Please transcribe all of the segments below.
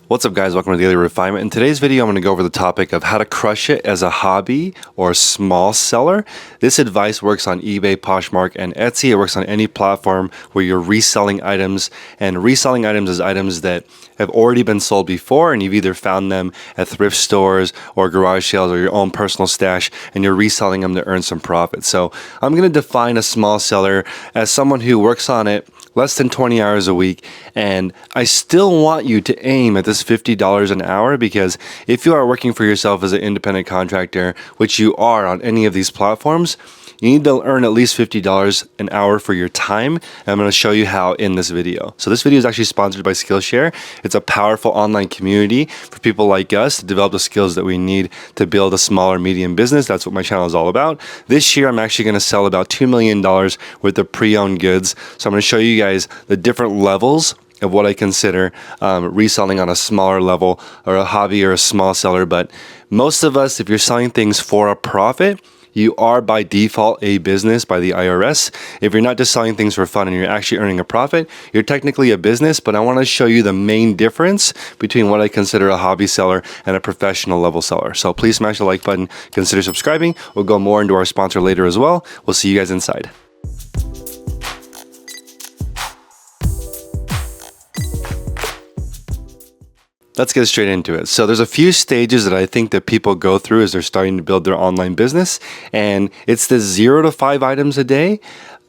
What's up, guys? Welcome to Daily Refinement. In today's video, I'm going to go over the topic of how to crush it as a hobby or a small seller. This advice works on eBay, Poshmark, and Etsy. It works on any platform where you're reselling items. And reselling items is items that have already been sold before, and you've either found them at thrift stores or garage sales or your own personal stash, and you're reselling them to earn some profit. So I'm going to define a small seller as someone who works on it less than 20 hours a week, and I still want you to aim at this $50 an hour, because if you are working for yourself as an independent contractor, which you are on any of these platforms, you need to earn at least $50 an hour for your time, and I'm going to show you how in this video. So this video is actually sponsored by Skillshare. It's a powerful online community for people like us to develop the skills that we need to build a smaller medium business. That's what my channel is all about. This year, I'm actually going to sell about $2 million worth of pre-owned goods. So I'm going to show you guys the different levels of what I consider reselling on a smaller level, or a hobby, or a small seller. But most of us, if you're selling things for a profit, you are by default a business by the IRS. If you're not just selling things for fun and you're actually earning a profit, you're technically a business. But I want to show you the main difference between what I consider a hobby seller and a professional level seller. So please smash the like button, consider subscribing. We'll go more into our sponsor later as well. We'll see you guys inside. Let's get straight into it. So there's a few stages that I think that people go through as they're starting to build their online business. And it's the 0 to 5 items a day,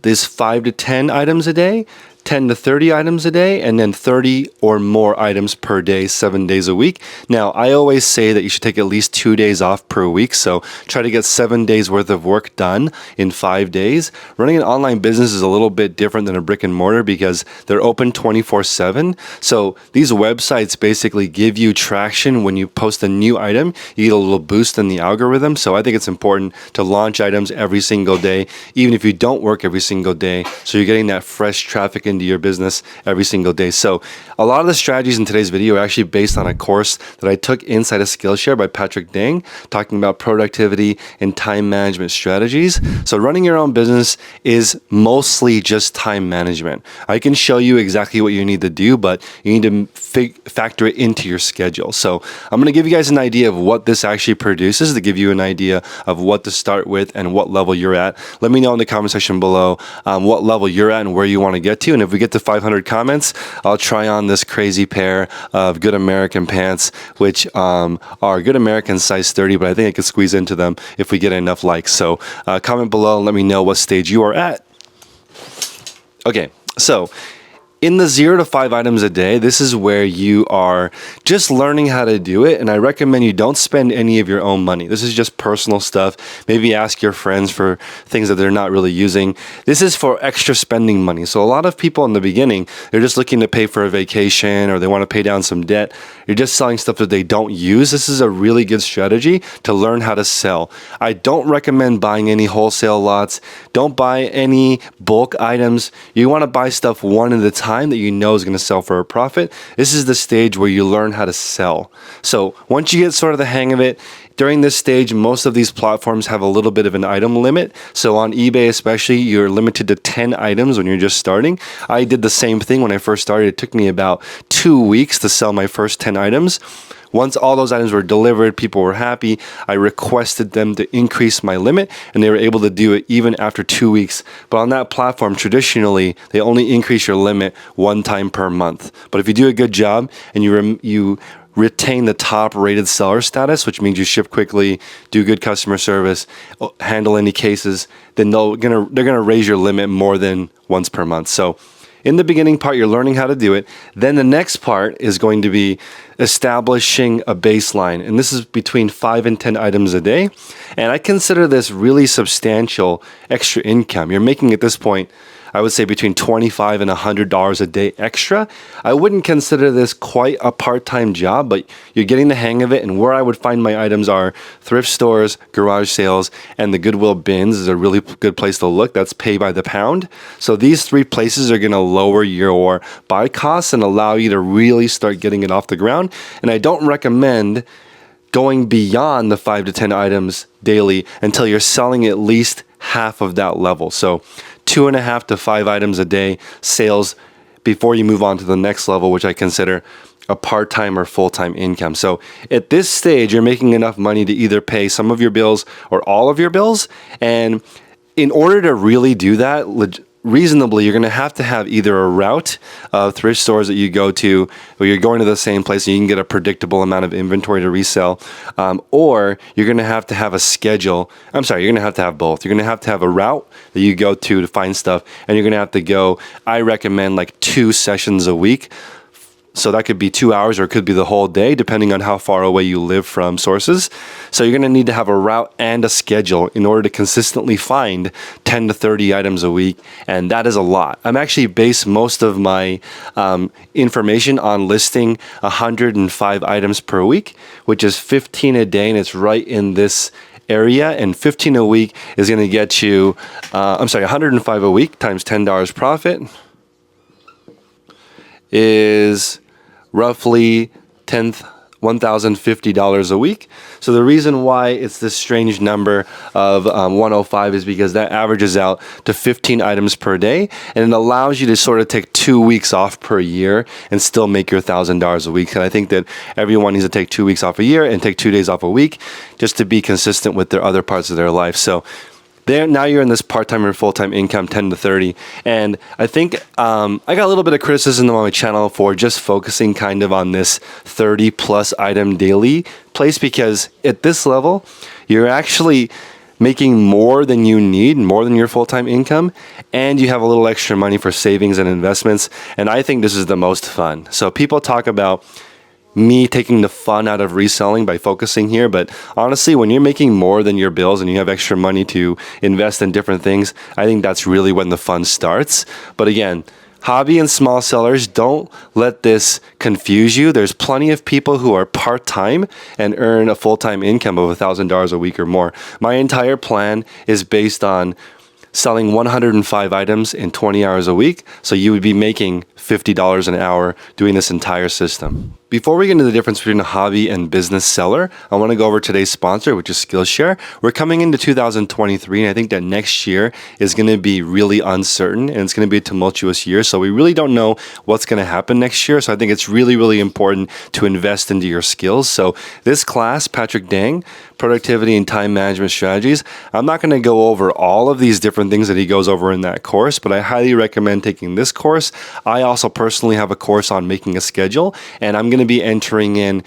this 5 to 10 items a day, 10 to 30 items a day, and then 30 or more items per day, 7 days a week. Now, I always say that you should take at least 2 days off per week. So try to get 7 days worth of work done in 5 days. Running an online business is a little bit different than a brick and mortar because they're open 24/7. So these websites basically give you traction when you post a new item. You get a little boost in the algorithm. So I think it's important to launch items every single day, even if you don't work every single day. So you're getting that fresh traffic into your business every single day. So a lot of the strategies in today's video are actually based on a course that I took inside of Skillshare by Patrick Dang, talking about productivity and time management strategies. So running your own business is mostly just time management. I can show you exactly what you need to do, but you need to factor it into your schedule. So I'm going to give you guys an idea of what this actually produces to give you an idea of what to start with and what level you're at. Let me know in the comment section below what level you're at and where you want to get to. And if we get to 500 comments, I'll try on this crazy pair of Good American pants, which are Good American size 30, but I think I could squeeze into them if we get enough likes. So comment below and let me know what stage you are at. Okay, so in the 0 to 5 items a day, this is where you are just learning how to do it. And I recommend you don't spend any of your own money. This is just personal stuff. Maybe ask your friends for things that they're not really using. This is for extra spending money. So a lot of people in the beginning, they're just looking to pay for a vacation or they want to pay down some debt. You're just selling stuff that they don't use. This is a really good strategy to learn how to sell. I don't recommend buying any wholesale lots. Don't buy any bulk items. You want to buy stuff one at a time that you know is going to sell for a profit. This is the stage where you learn how to sell. So once you get sort of the hang of it, during this stage, most of these platforms have a little bit of an item limit. So on eBay especially, you're limited to 10 items when you're just starting. I did the same thing when I first started. It took me about 2 weeks to sell my first 10 items. Once all those items were delivered, people were happy. I requested them to increase my limit, and they were able to do it even after 2 weeks. But on that platform, traditionally, they only increase your limit 1 time per month. But if you do a good job and you retain the top rated seller status, which means you ship quickly, do good customer service, handle any cases, then they're gonna raise your limit more than once per month. So in the beginning part, you're learning how to do it. Then the next part is going to be establishing a baseline. And this is between 5 and 10 items a day. And I consider this really substantial extra income. You're making at this point, I would say between $25 and $100 a day extra. I wouldn't consider this quite a part-time job, but you're getting the hang of it. And where I would find my items are thrift stores, garage sales, and the Goodwill bins is a really good place to look. That's pay by the pound. So these 3 places are going to lower your buy costs and allow you to really start getting it off the ground. And I don't recommend going beyond the 5 to 10 items daily until you're selling at least half of that level. So 2.5 to 5 items a day sales before you move on to the next level, which I consider a part-time or full-time income. So at this stage, you're making enough money to either pay some of your bills or all of your bills. And in order to really do that reasonably, you're going to have either a route of thrift stores that you go to, where you're going to the same place and you can get a predictable amount of inventory to resell, or you're going to have a schedule. I'm sorry, you're going to have both. You're going to have a route that you go to find stuff, and you're going to have to go, I recommend like 2 sessions a week. So that could be 2 hours or it could be the whole day, depending on how far away you live from sources. So you're going to need to have a route and a schedule in order to consistently find 10 to 30 items a week. And that is a lot. I'm actually based most of my information on listing 105 items per week, which is 15 a day. And it's right in this area, and 15 a week is going to get you, 105 a week times $10 profit is roughly $1,050 a week. So the reason why it's this strange number of 105 is because that averages out to 15 items per day, and it allows you to sort of take 2 weeks off per year and still make your $1,000 a week. And I think that everyone needs to take 2 weeks off a year and take 2 days off a week just to be consistent with their other parts of their life. So now you're in this part-time or full-time income, 10 to 30. And I think I got a little bit of criticism on my channel for just focusing kind of on this 30 plus item daily place, because at this level, you're actually making more than you need, more than your full-time income, and you have a little extra money for savings and investments. And I think this is the most fun. So people talk about me taking the fun out of reselling by focusing here. But honestly, when you're making more than your bills and you have extra money to invest in different things, I think that's really when the fun starts. But again, hobby and small sellers, don't let this confuse you. There's plenty of people who are part-time and earn a full-time income of $1,000 a week or more. My entire plan is based on selling 105 items in 20 hours a week. So you would be making $50 an hour doing this entire system. Before we get into the difference between a hobby and business seller, I want to go over today's sponsor, which is Skillshare. We're coming into 2023, and I think that next year is going to be really uncertain, and it's going to be a tumultuous year. So we really don't know what's going to happen next year. So I think it's really, really important to invest into your skills. So this class, Patrick Dang, Productivity and Time Management Strategies, I'm not going to go over all of these different things that he goes over in that course, but I highly recommend taking this course. I also personally have a course on making a schedule, and I'm going to be entering in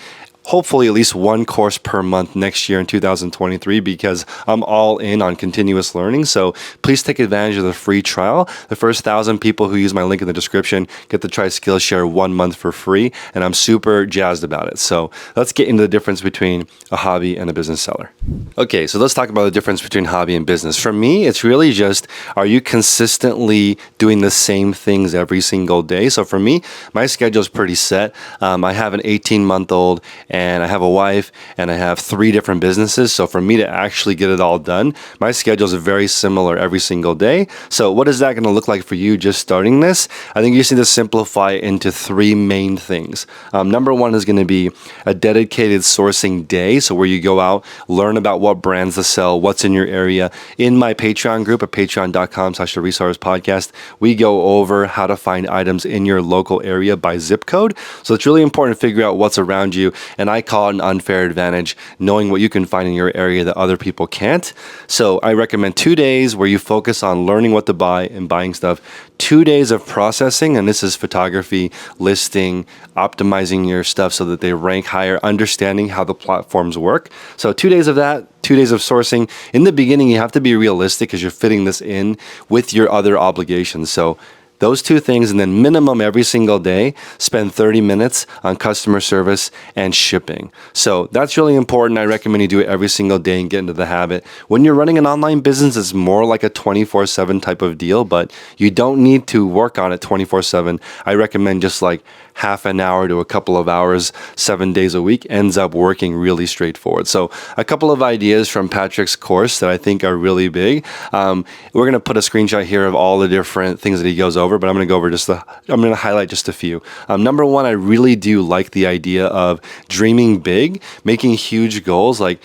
hopefully at least one course per month next year in 2023, because I'm all in on continuous learning. So please take advantage of the free trial. The first 1,000 people who use my link in the description get to try Skillshare 1 month for free, and I'm super jazzed about it. So let's get into the difference between a hobby and a business seller. Okay, so let's talk about the difference between hobby and business. For me, it's really just, are you consistently doing the same things every single day? So for me, my schedule is pretty set. I have an 18-month-old, and I have a wife, and I have 3 different businesses. So for me to actually get it all done, my schedule is very similar every single day. So what is that going to look like for you just starting this? I think you just need to simplify it into 3 main things. Number 1 is going to be a dedicated sourcing day. So where you go out, learn about what brands to sell, what's in your area. In my Patreon group at patreon.com/theresellerspodcast, we go over how to find items in your local area by zip code. So it's really important to figure out what's around you. And I call it an unfair advantage, knowing what you can find in your area that other people can't. So I recommend 2 days where you focus on learning what to buy and buying stuff. 2 days of processing, and this is photography, listing, optimizing your stuff so that they rank higher, understanding how the platforms work. So 2 days of that, 2 days of sourcing. In the beginning, you have to be realistic because you're fitting this in with your other obligations. So those 2 things, and then minimum every single day, spend 30 minutes on customer service and shipping. So that's really important. I recommend you do it every single day and get into the habit. When you're running an online business, it's more like a 24/7 type of deal, but you don't need to work on it 24/7. I recommend just like half an hour to a couple of hours, 7 days a week, ends up working really straightforward. So a couple of ideas from Patrick's course that I think are really big. We're going to put a screenshot here of all the different things that he goes over, but I'm going to go over I'm going to highlight just a few. Number 1, I really do like the idea of dreaming big, making huge goals. Like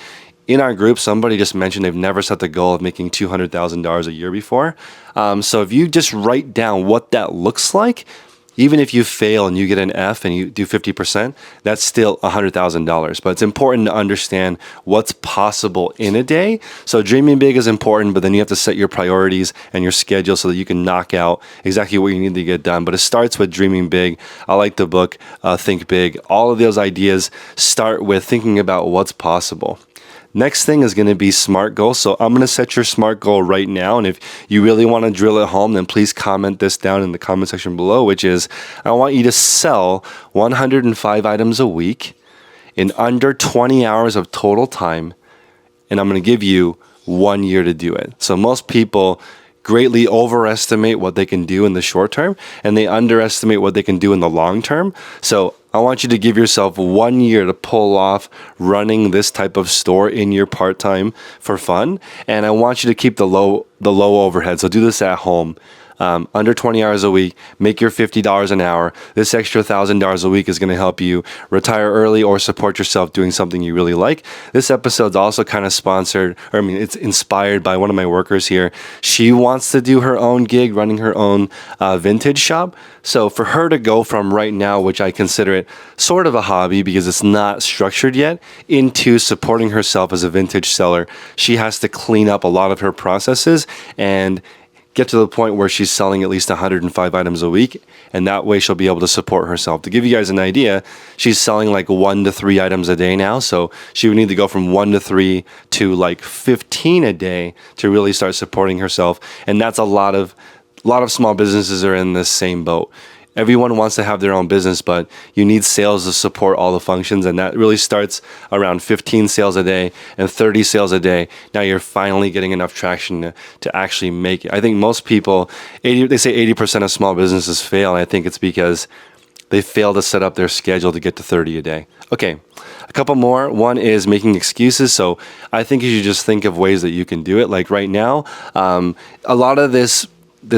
in our group, somebody just mentioned they've never set the goal of making $200,000 a year before. So if you just write down what that looks like, Even if you fail and you get an F and you do 50%, that's still $100,000. But it's important to understand what's possible in a day. So dreaming big is important, but then you have to set your priorities and your schedule so that you can knock out exactly what you need to get done. But it starts with dreaming big. I like the book, Think Big. All of those ideas start with thinking about what's possible. Next thing is going to be SMART goals. So I'm going to set your SMART goal right now. And if you really want to drill it home, then please comment this down in the comment section below, which is I want you to sell 105 items a week in under 20 hours of total time. And I'm going to give you 1 year to do it. So most people greatly overestimate what they can do in the short term and they underestimate what they can do in the long term. So I want you to give yourself 1 year to pull off running this type of store in your part-time for fun. And I want you to keep the low overhead. So do this at home. Under 20 hours a week, make your $50 an hour. This extra $1,000 a week is going to help you retire early or support yourself doing something you really like. This episode's also kind of it's inspired by one of my workers here. She wants to do her own gig, running her own vintage shop. So for her to go from right now, which I consider it sort of a hobby because it's not structured yet, into supporting herself as a vintage seller, she has to clean up a lot of her processes and get to the point where she's selling at least 105 items a week, and that way she'll be able to support herself. To give you guys an idea, she's selling like 1 to 3 items a day now, so she would need to go from 1 to 3 to like 15 a day to really start supporting herself, and that's a lot of small businesses are in this same boat. Everyone wants to have their own business, but you need sales to support all the functions, and that really starts around 15 sales a day and 30 sales a day. Now you're finally getting enough traction to actually make it. I think most people, they say 80% of small businesses fail, and I think it's because they fail to set up their schedule to get to 30 a day. Okay, a couple more. One is making excuses. So I think you should just think of ways that you can do it. Like right now, a lot of this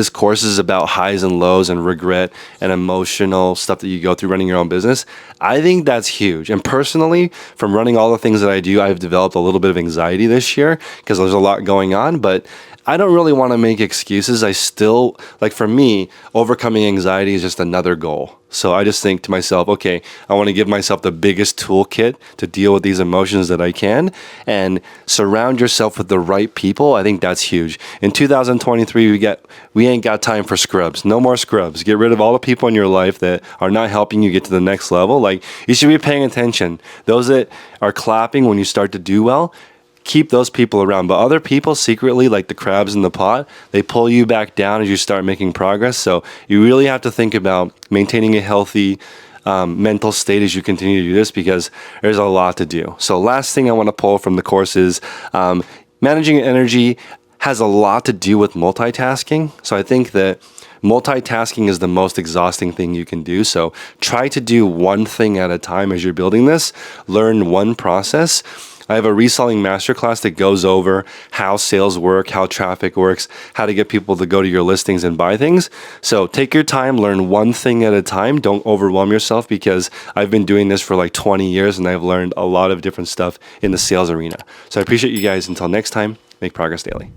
course is about highs and lows and regret and emotional stuff that you go through running your own business. I think that's huge. And personally, from running all the things that I do, I've developed a little bit of anxiety this year because there's a lot going on, but I don't really want to make excuses. I still, like for me, overcoming anxiety is just another goal. So I just think to myself, okay, I want to give myself the biggest toolkit to deal with these emotions that I can, and surround yourself with the right people. I think that's huge. In 2023, we ain't got time for scrubs. No more scrubs. Get rid of all the people in your life that are not helping you get to the next level. Like, you should be paying attention. Those that are clapping when you start to do well, keep those people around. But other people secretly, like the crabs in the pot, they pull you back down as you start making progress. So you really have to think about maintaining a healthy mental state as you continue to do this, because there's a lot to do. So last thing I want to pull from the course is managing energy has a lot to do with multitasking. So I think that multitasking is the most exhausting thing you can do. So try to do one thing at a time as you're building this. Learn one process. I have a reselling masterclass that goes over how sales work, how traffic works, how to get people to go to your listings and buy things. So take your time, learn one thing at a time. Don't overwhelm yourself, because I've been doing this for like 20 years and I've learned a lot of different stuff in the sales arena. So I appreciate you guys. Until next time, make progress daily.